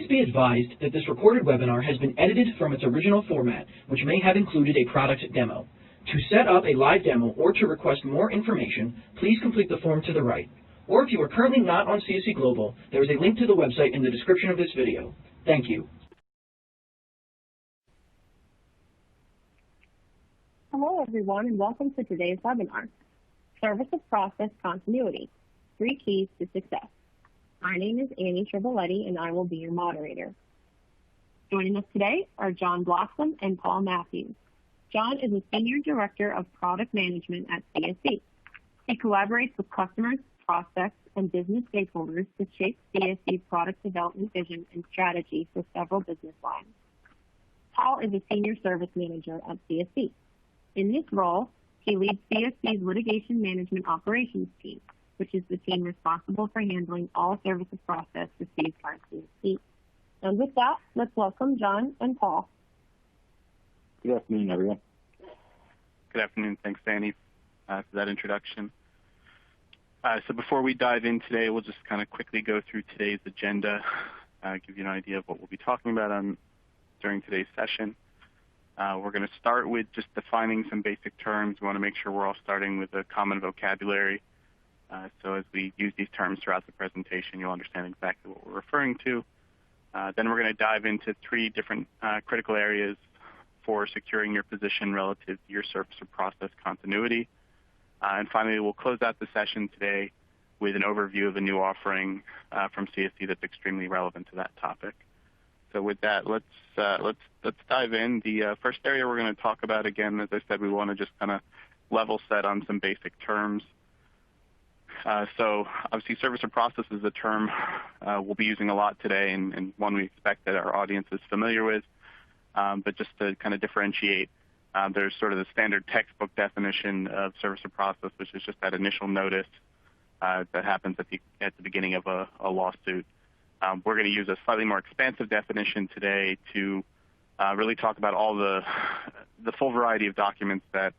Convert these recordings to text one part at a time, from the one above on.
be advised that this recorded webinar has been edited from its original format, which may have included a product demo. To set up a live demo or to request more information, please complete the form to the right. Or if you are currently not on CSE Global, there is a link to the website in the description of this video. Thank you. Hello, everyone, and welcome to today's webinar, Service of Process Continuity, 3 Keys to Success. My name is Annie Triboletti, and I will be your moderator. Joining us today are John Blossom and Paul Matthews. John is a Senior Director of Product Management at CSE. He collaborates with customers, prospects, and business stakeholders to shape CSE's product development vision and strategy for several business lines. Paul is a Senior Service Manager at CSE. In this role, he leads CSE's Litigation Management Operations team, which is the team responsible for handling all service of process received by CSE. And with that, let's welcome John and Paul. Good afternoon, everyone. Good afternoon. Thanks, Danny, for that introduction. So before we dive in today, we'll just kind of quickly go through today's agenda, give you an idea of what we'll be talking about during today's session. We're going to start with just defining some basic terms. We want to make sure we're all starting with a common vocabulary. So as we use these terms throughout the presentation, you'll understand exactly what we're referring to. Then we're going to dive into 3 different critical areas for securing your position relative to your service or process continuity. And finally, we'll close out the session today with an overview of a new offering from CSE that's extremely relevant to that topic. So with that, let's dive in. The first area we're going to talk about, again, as I said, we want to just kind of level set on some basic terms. So obviously, service or process is a term we'll be using a lot today, and one we expect that our audience is familiar with. But just to kind of differentiate, there's sort of the standard textbook definition of service or process, which is just that initial notice that happens at the beginning of a lawsuit. We're going to use a slightly more expansive definition today to really talk about all the full variety of documents that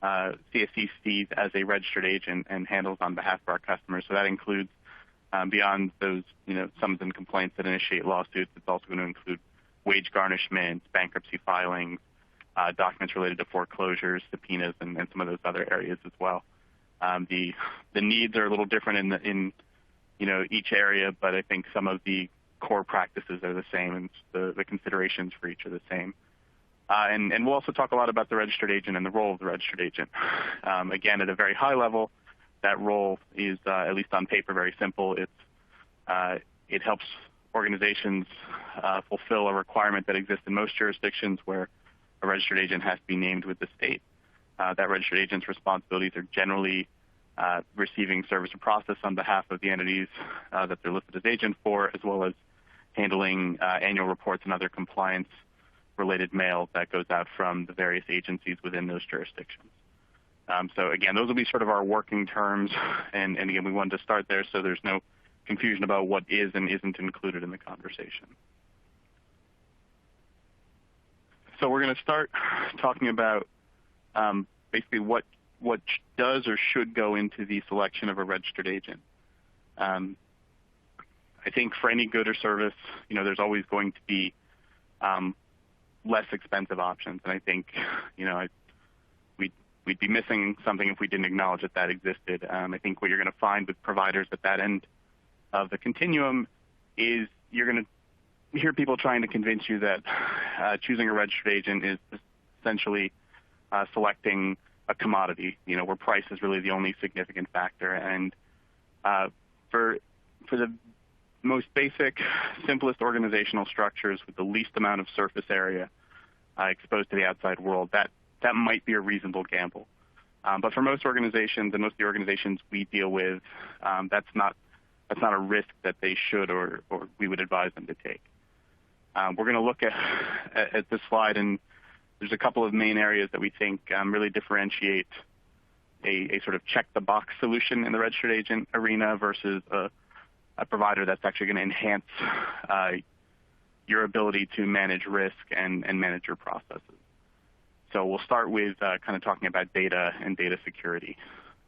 CSE sees as a registered agent and handles on behalf of our customers. So that includes beyond those, summons and complaints that initiate lawsuits. It's also going to include wage garnishments, bankruptcy filings, documents related to foreclosures, subpoenas, and some of those other areas as well. The needs are a little different in each area, but I think some of the core practices are the same, and the considerations for each are the same. And we'll also talk a lot about the registered agent and the role of the registered agent. Again, at a very high level, that role is, at least on paper, very simple. It helps organizations fulfill a requirement that exists in most jurisdictions where a registered agent has to be named with the state. That registered agent's responsibilities are generally receiving service or process on behalf of the entities that they're listed as agent for, as well as handling annual reports and other compliance-related mail that goes out from the various agencies within those jurisdictions. So again, those will be sort of our working terms, and again, we wanted to start there so there's no confusion about what is and isn't included in the conversation. So we're going to start talking about basically what does or should go into the selection of a registered agent. I think for any good or service, there's always going to be less expensive options, and I think we'd be missing something if we didn't acknowledge that existed. I think what you're going to find with providers at that end of the continuum is you're going to hear people trying to convince you that choosing a registered agent is essentially selecting a commodity, where price is really the only significant factor. And for the most basic, simplest organizational structures with the least amount of surface area exposed to the outside world, that might be a reasonable gamble. But for most organizations, and most of the organizations we deal with, that's not a risk that they should or we would advise them to take. We're going to look at this slide, and there's a couple of main areas that we think really differentiate a sort of check-the-box solution in the registered agent arena versus a provider that's actually going to enhance your ability to manage risk and manage your processes. So we'll start with kind of talking about data and data security.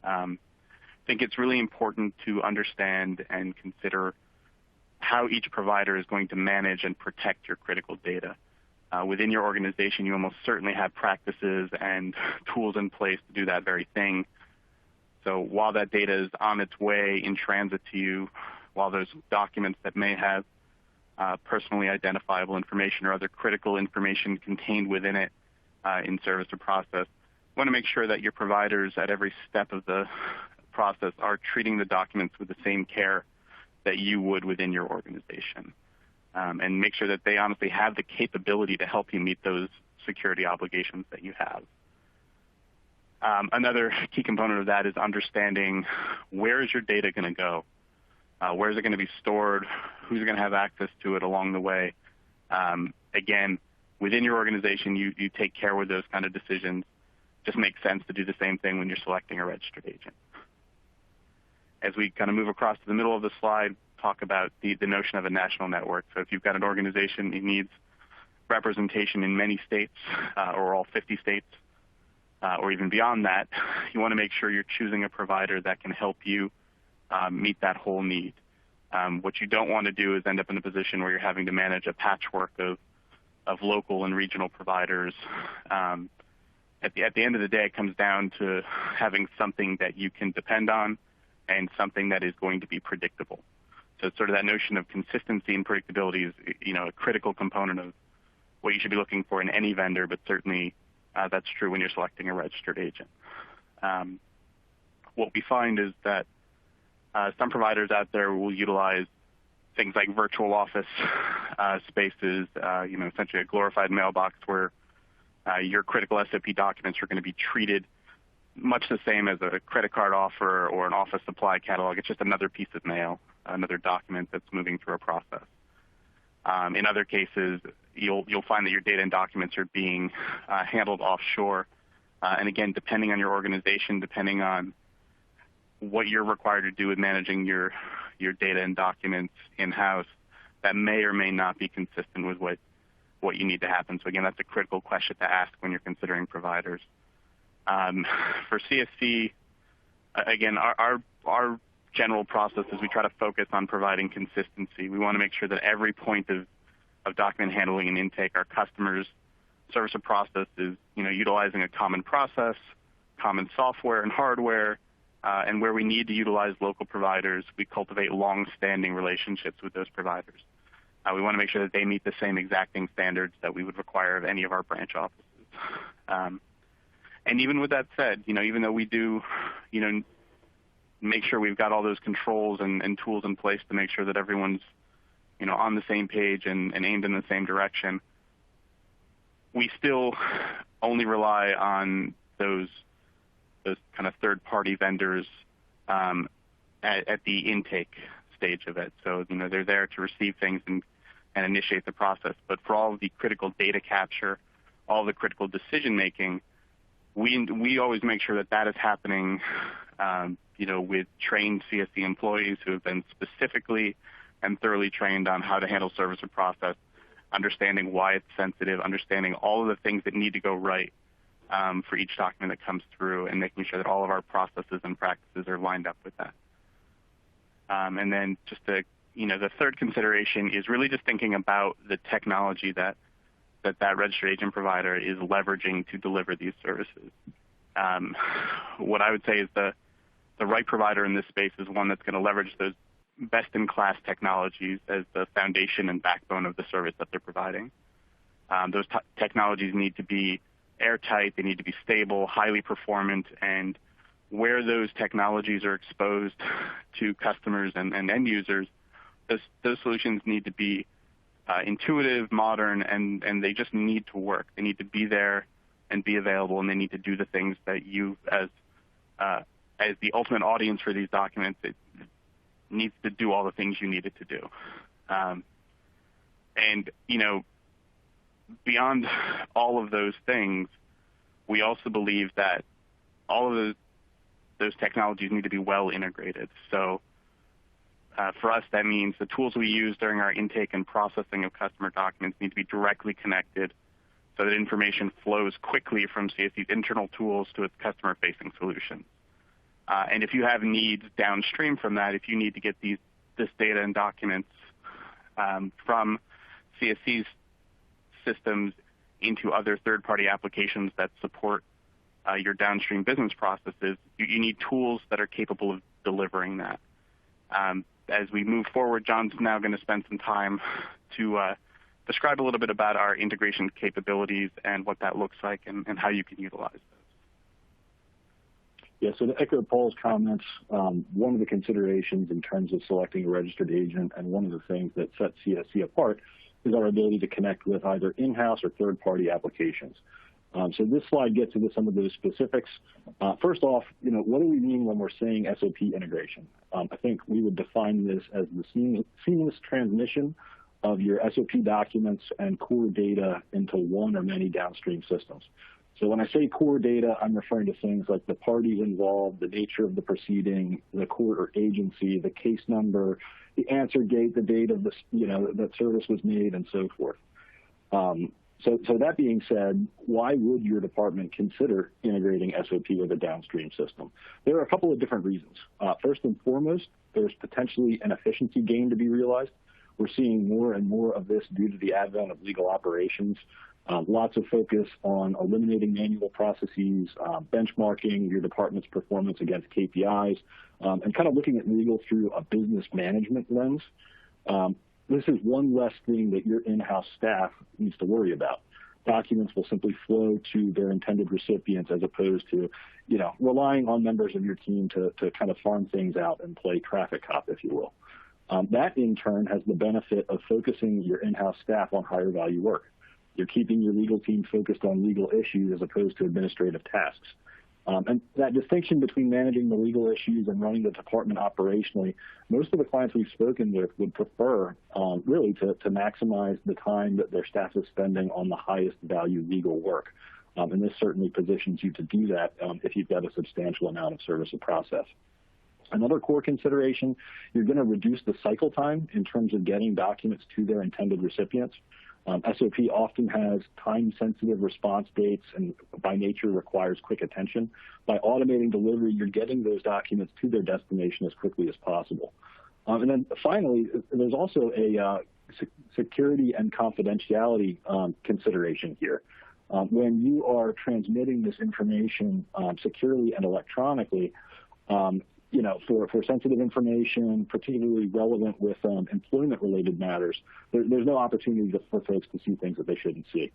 I think it's really important to understand and consider how each provider is going to manage and protect your critical data. Within your organization, you almost certainly have practices and tools in place to do that very thing. So while that data is on its way in transit to you, while there's documents that may have personally identifiable information or other critical information contained within it in service or process, you want to make sure that your providers at every step of the process are treating the documents with the same care that you would within your organization. And make sure that they honestly have the capability to help you meet those security obligations that you have. Another key component of that is understanding where is your data going to go? Where is it going to be stored? Who's going to have access to it along the way? Again, within your organization, you take care with those kind of decisions. Just makes sense to do the same thing when you're selecting a registered agent. As we kind of move across to the middle of the slide, talk about the notion of a national network. So if you've got an organization that needs representation in many states or all 50 states or even beyond that, you want to make sure you're choosing a provider that can help you meet that whole need. What you don't want to do is end up in a position where you're having to manage a patchwork of local and regional providers. At the end of the day, it comes down to having something that you can depend on and something that is going to be predictable. So sort of that notion of consistency and predictability is, a critical component of what you should be looking for in any vendor, but certainly that's true when you're selecting a registered agent. What we find is that some providers out there will utilize things like virtual office spaces, essentially a glorified mailbox where your critical SOP documents are going to be treated much the same as a credit card offer or an office supply catalog. It's just another piece of mail, another document that's moving through a process. In other cases, you'll find that your data and documents are being handled offshore. And again, depending on your organization, depending on what you're required to do with managing your data and documents in-house, that may or may not be consistent with what you need to happen. So again, that's a critical question to ask when you're considering providers. For CSC, again, our general process is we try to focus on providing consistency. We want to make sure that every point of document handling and intake, our customers' service or process is utilizing a common process, common software and hardware, and where we need to utilize local providers, we cultivate long-standing relationships with those providers. We want to make sure that they meet the same exacting standards that we would require of any of our branch offices. And even with that said, even though we do, make sure we've got all those controls and tools in place to make sure that everyone's, on the same page and aimed in the same direction, we still only rely on those kind of third-party vendors at the intake stage of it. So, they're there to receive things and initiate the process. But for all of the critical data capture, all the critical decision-making, we always make sure that is happening, with trained CSC employees who have been specifically and thoroughly trained on how to handle service or process, understanding why it's sensitive, understanding all of the things that need to go right for each document that comes through, and making sure that all of our processes and practices are lined up with that. And then just the third consideration is really just thinking about the technology that registered agent provider is leveraging to deliver these services. What I would say is the right provider in this space is one that's going to leverage those best-in-class technologies as the foundation and backbone of the service that they're providing. Those technologies need to be airtight, they need to be stable, highly performant, and where those technologies are exposed to customers and end users, those solutions need to be intuitive, modern, and they just need to work. They need to be there and be available, and they need to do the things that you, as the ultimate audience for these documents, it needs to do all the things you need it to do. And beyond all of those things, we also believe that all of those technologies need to be well integrated. So for us, that means the tools we use during our intake and processing of customer documents need to be directly connected so that information flows quickly from CSC's internal tools to its customer-facing solutions. And if you have needs downstream from that, if you need to get this data and documents from CSC's systems into other third-party applications that support your downstream business processes, you need tools that are capable of delivering that. As we move forward, John's now going to spend some time to describe a little bit about our integration capabilities and what that looks like and how you can utilize those. Yeah, so to echo Paul's comments, one of the considerations in terms of selecting a registered agent and one of the things that sets CSC apart is our ability to connect with either in-house or third-party applications. So this slide gets into some of those specifics. First off, what do we mean when we're saying SOP integration? I think we would define this as the seamless transmission of your SOP documents and core data into one or many downstream systems. So when I say core data, I'm referring to things like the parties involved, the nature of the proceeding, the court or agency, the case number, the answer date, the date of the, that service was made, and so forth. So that being said, why would your department consider integrating SOP with a downstream system? There are a couple of different reasons. First and foremost, there's potentially an efficiency gain to be realized. We're seeing more and more of this due to the advent of legal operations. Lots of focus on eliminating manual processes, benchmarking your department's performance against KPIs, and kind of looking at legal through a business management lens. This is one less thing that your in-house staff needs to worry about. Documents will simply flow to their intended recipients as opposed to, relying on members of your team to kind of farm things out and play traffic cop, if you will. That, in turn, has the benefit of focusing your in-house staff on higher value work. You're keeping your legal team focused on legal issues as opposed to administrative tasks. And that distinction between managing the legal issues and running the department operationally, most of the clients we've spoken with would prefer really to maximize the time that their staff is spending on the highest value legal work. And this certainly positions you to do that if you've got a substantial amount of service of process. Another core consideration, you're going to reduce the cycle time in terms of getting documents to their intended recipients. SOP often has time-sensitive response dates and by nature requires quick attention. By automating delivery, you're getting those documents to their destination as quickly as possible. And then finally, there's also a security and confidentiality consideration here. When you are transmitting this information securely and electronically, for sensitive information, particularly relevant with employment-related matters, there's no opportunity for folks to see things that they shouldn't see.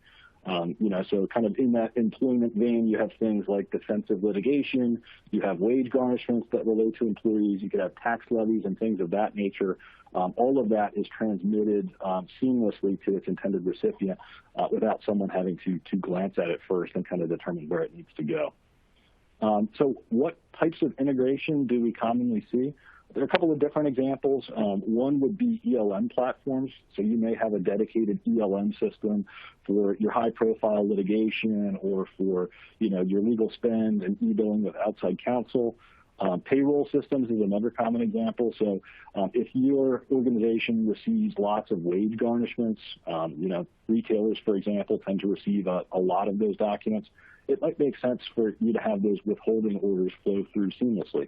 So kind of in that employment vein, you have things like defensive litigation, you have wage garnishments that relate to employees, you could have tax levies and things of that nature. All of that is transmitted seamlessly to its intended recipient without someone having to glance at it first and kind of determine where it needs to go. So what types of integration do we commonly see? There are a couple of different examples. One would be ELM platforms. So you may have a dedicated ELM system for your high-profile litigation or for your legal spend and e-billing with outside counsel. Payroll systems is another common example. So if your organization receives lots of wage garnishments, retailers, for example, tend to receive a lot of those documents. It might make sense for you to have those withholding orders flow through seamlessly.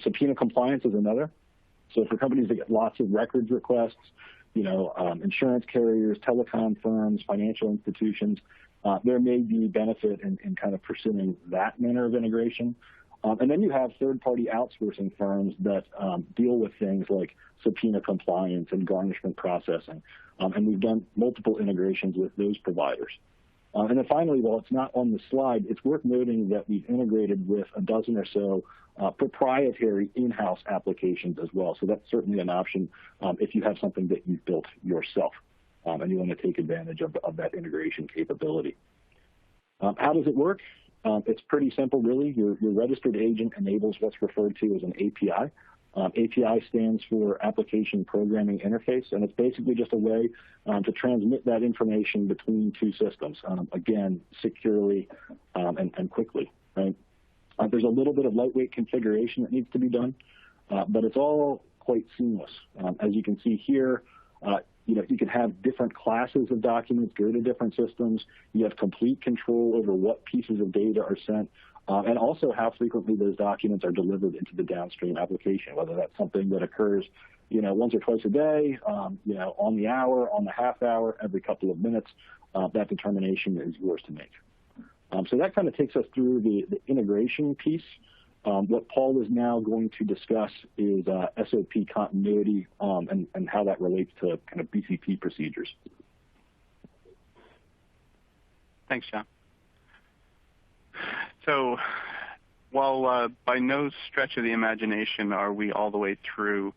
Subpoena compliance is another. So for companies that get lots of records requests, insurance carriers, telecom firms, financial institutions, there may be benefit in kind of pursuing that manner of integration. And then you have third-party outsourcing firms that deal with things like subpoena compliance and garnishment processing. And we've done multiple integrations with those providers. And then finally, while it's not on the slide, it's worth noting that we've integrated with a dozen or so proprietary in-house applications as well. So that's certainly an option if you have something that you've built yourself and you want to take advantage of that integration capability. How does it work? It's pretty simple, really. Your registered agent enables what's referred to as an API. API stands for Application Programming Interface, and it's basically just a way to transmit that information between two systems, again, securely and quickly. Right? There's a little bit of lightweight configuration that needs to be done, but it's all quite seamless. As you can see here, you can have different classes of documents go to different systems. You have complete control over what pieces of data are sent, and also how frequently those documents are delivered into the downstream application, whether that's something that occurs, once or twice a day, on the hour, on the half hour, every couple of minutes. That determination is yours to make. So that kind of takes us through the integration piece. What Paul is now going to discuss is SOP continuity and how that relates to kind of BCP procedures. Thanks, John. So while by no stretch of the imagination are we all the way through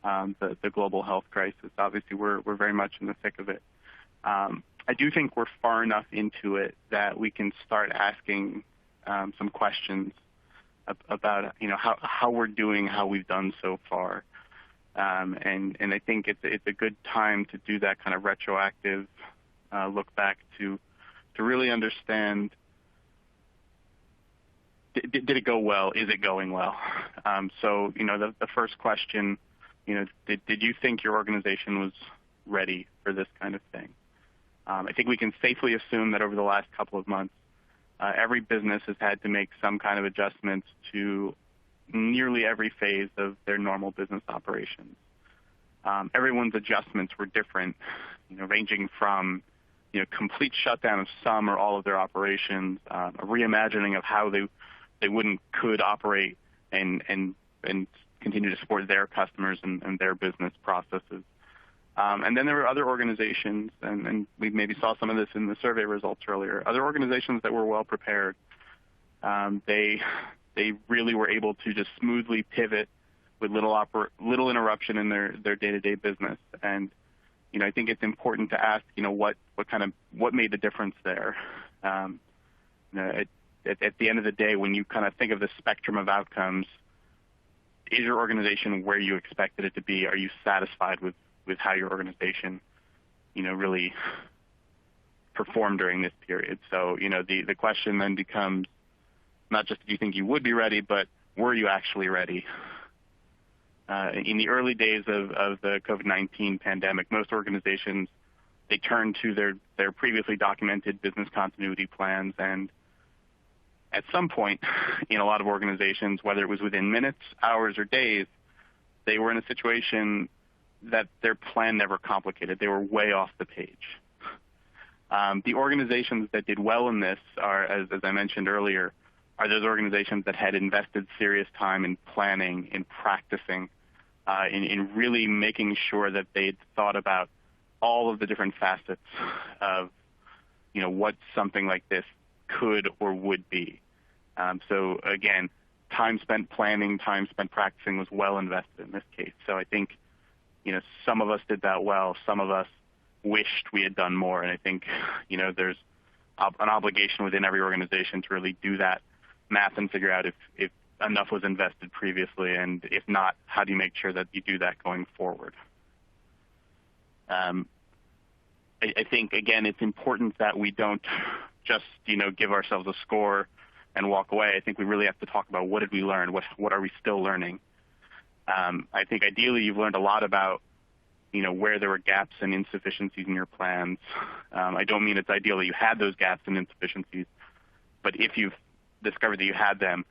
the global health crisis, obviously we're very much in the thick of it. I do think we're far enough into it that we can start asking some questions about how we're doing, how we've done so far, and I think it's a good time to do that kind of retroactive look back to really understand, did it go well? Is it going well? So the first question, did you think your organization was ready for this kind of thing? I think we can safely assume that over the last couple of months, every business has had to make some kind of adjustments to nearly every phase of their normal business operations. Everyone's adjustments were different, ranging from complete shutdown of some or all of their operations, a reimagining of how they could operate and continue to support their customers and their business processes. And then there were other organizations, and we maybe saw some of this in the survey results earlier, other organizations that were well prepared. They really were able to just smoothly pivot with little interruption in their day-to-day business. And I think it's important to ask, what made the difference there? At the end of the day, when you kind of think of the spectrum of outcomes, is your organization where you expected it to be? Are you satisfied with how your organization, really performed during this period? So, the question then becomes not just do you think you would be ready, but were you actually ready? In the early days of the COVID-19 pandemic, most organizations, they turned to their previously documented business continuity plans, and at some point in a lot of organizations, whether it was within minutes, hours, or days, they were in a situation that their plan never complicated. They were way off the page. The organizations that did well in this are, as I mentioned earlier, are those organizations that had invested serious time in planning, in practicing, in really making sure that they'd thought about all of the different facets of, what something like this could or would be. So again, time spent planning, time spent practicing was well invested in this case. So I think, some of us did that well. Some of us wished we had done more. And I think, there's an obligation within every organization to really do that math and figure out if enough was invested previously, and if not, how do you make sure that you do that going forward? I think, again, it's important that we don't just, give ourselves a score and walk away. I think we really have to talk about what did we learn? What are we still learning? I think ideally you've learned a lot about, where there were gaps and insufficiencies in your plans. I don't mean it's ideal that you had those gaps and insufficiencies, but if you've discovered that you had them,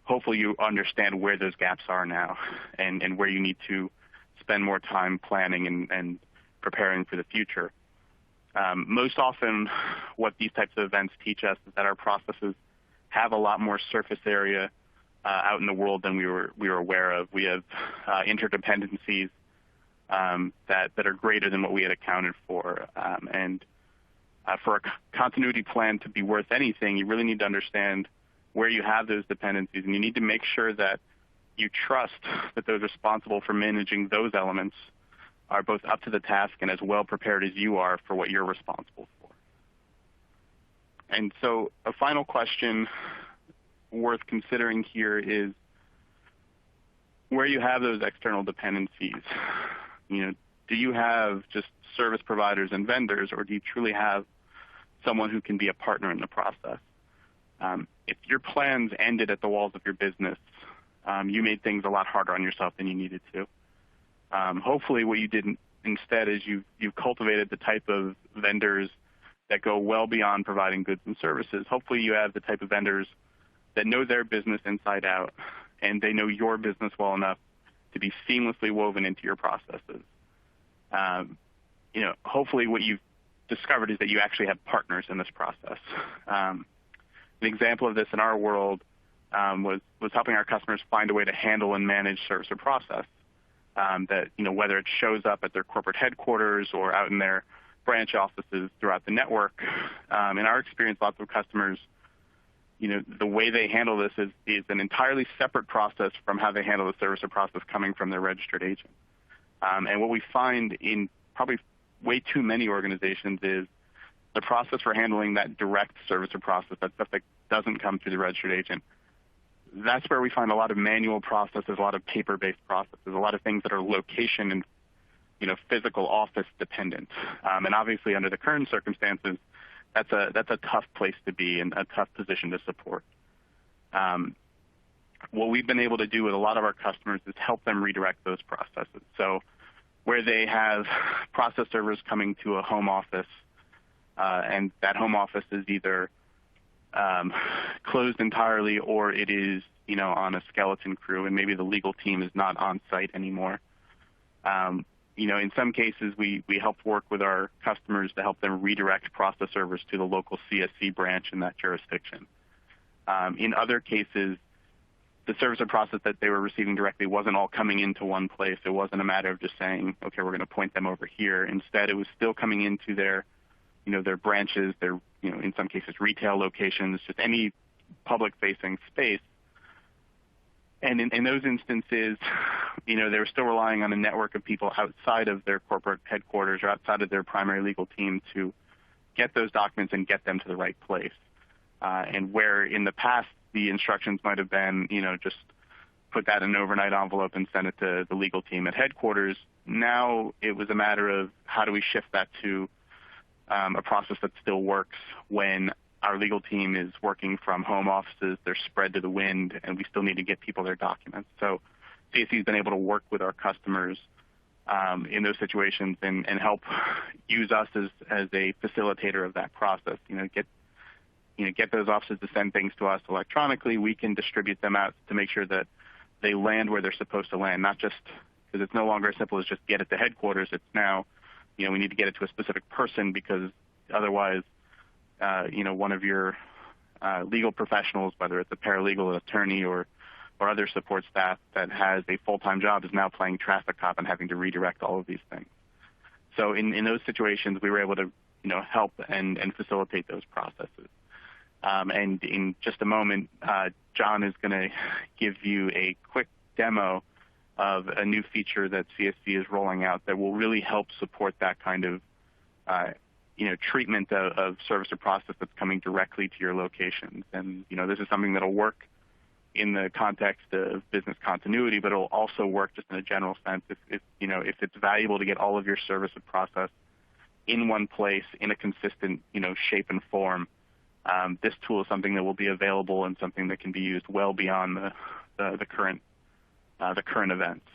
hopefully you understand where those gaps are now and where you need to spend more time planning and preparing for the future. Most often what these types of events teach us is that our processes have a lot more surface area out in the world than we were aware of. We have interdependencies that are greater than what we had accounted for. And for a continuity plan to be worth anything, you really need to understand where you have those dependencies, and you need to make sure that you trust that those responsible for managing those elements are both up to the task and as well prepared as you are for what you're responsible for. And so a final question worth considering here is where you have those external dependencies. Do you have just service providers and vendors, or do you truly have someone who can be a partner in the process? If your plans ended at the walls of your business, you made things a lot harder on yourself than you needed to. Hopefully what you did instead is you've cultivated the type of vendors that go well beyond providing goods and services. Hopefully you have the type of vendors that know their business inside out, and they know your business well enough to be seamlessly woven into your processes. Hopefully what you've discovered is that you actually have partners in this process. An example of this in our world was helping our customers find a way to handle and manage service or process that, whether it shows up at their corporate headquarters or out in their branch offices throughout the network. In our experience, lots of customers, the way they handle this is an entirely separate process from how they handle the service or process coming from their registered agent. And what we find in probably way too many organizations is the process for handling that direct service or process, that stuff that doesn't come through the registered agent. That's where we find a lot of manual processes, a lot of paper-based processes, a lot of things that are location and physical office dependent. And obviously under the current circumstances, that's a tough place to be and a tough position to support. What we've been able to do with a lot of our customers is help them redirect those processes. So where they have process servers coming to a home office, and that home office is either closed entirely or it is on a skeleton crew, and maybe the legal team is not on site anymore. In some cases, we help work with our customers to help them redirect process servers to the local CSC branch in that jurisdiction. In other cases, the service or process that they were receiving directly wasn't all coming into one place. It wasn't a matter of just saying, okay, we're going to point them over here. Instead, it was still coming into their branches, their, in some cases, retail locations, just any public-facing space. And in those instances, they were still relying on a network of people outside of their corporate headquarters or outside of their primary legal team to get those documents and get them to the right place. And where in the past the instructions might have been, just put that in an overnight envelope and send it to the legal team at headquarters, now it was a matter of how do we shift that to a process that still works when our legal team is working from home offices, they're spread to the wind, and we still need to get people their documents. So CSC has been able to work with our customers in those situations and help use us as a facilitator of that process. Get those offices to send things to us electronically. We can distribute them out to make sure that they land where they're supposed to land, not just because it's no longer as simple as just get it to headquarters. It's now, we need to get it to a specific person because otherwise, one of your legal professionals, whether it's a paralegal, an attorney, or other support staff that has a full-time job is now playing traffic cop and having to redirect all of these things. So in those situations, we were able to, help and facilitate those processes. And in just a moment, John is going to give you a quick demo of a new feature that CSC is rolling out that will really help support that kind of treatment of service or process that's coming directly to your locations. And this is something that'll work in the context of business continuity, but it'll also work just in a general sense if it's valuable to get all of your service or process in one place in a consistent shape and form. This tool is something that will be available and something that can be used well beyond the current events.